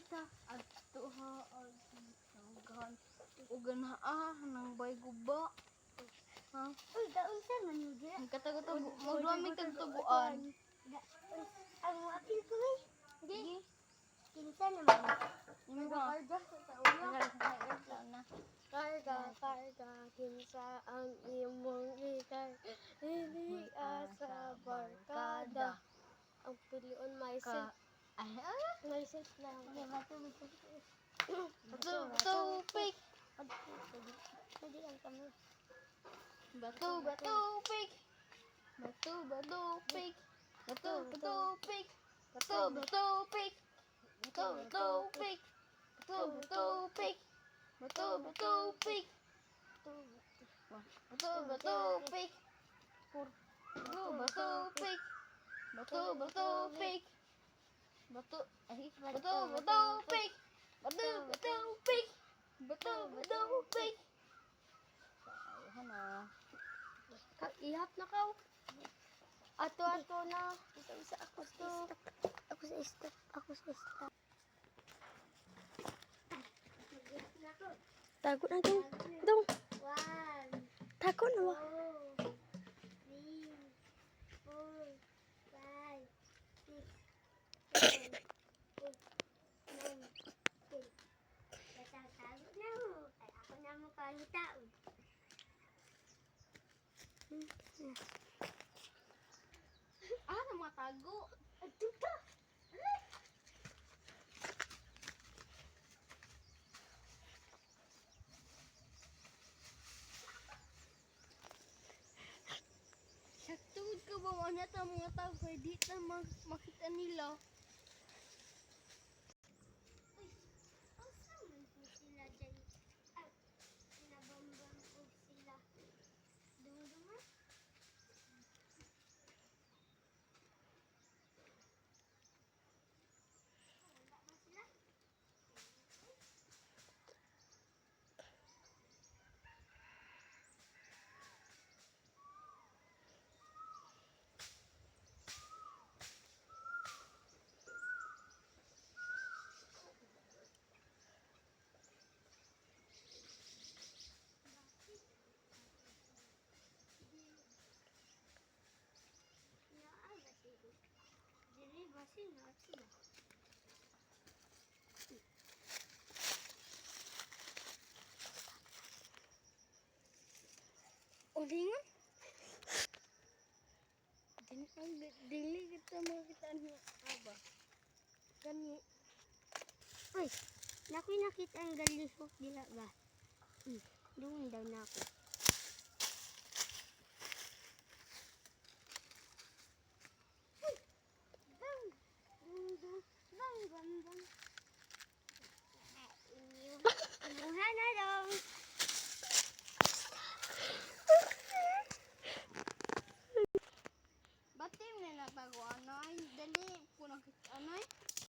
ta adto ha nanggan ugan nang bay guba. Ha? Uy, daon sa man yun dyan. Ang katago mo duami tagtubuan. Ang apil ko eh. Sige. Kinsa naman. Imo ba? Karga sa ulo. Na. Karga, kinsa ang imong ikar. Hindi sa barkada. Ang pilion may Ka ay may set lang. batu pik. Hindi ang kami. Batu pik. Batu pik. Batu pik. Batu pik. Batu pik. Batu pik. Batu pik. Batu pik. Batu pik. Batu pik. Batu ay batu pik. Batu pik. Batu pik. Hana. Ihap na ka. Ato na. Ito isa ako sa stop. Ako sa stop. Tago na dong. Dong. 1. Tago na wa. 2, 3, 4, 5, 6, 7, 8, 9, 10. Tago na mo. Ay, ako na mo kalitaon. Na mga tago. Ato ka. Tugod ka ba mo na mga tao kaya di na makita nila. Uy, ang saman po sila dyan. Ay, nabambam po sila. Dumduma? Wala ba sila? Naa ba sila? Dili ba sila? Ulingan? Dili kita makita niya. Aba. Kani. Uy, nakoy nakita ang galisok dila ba? Doon daw na ako.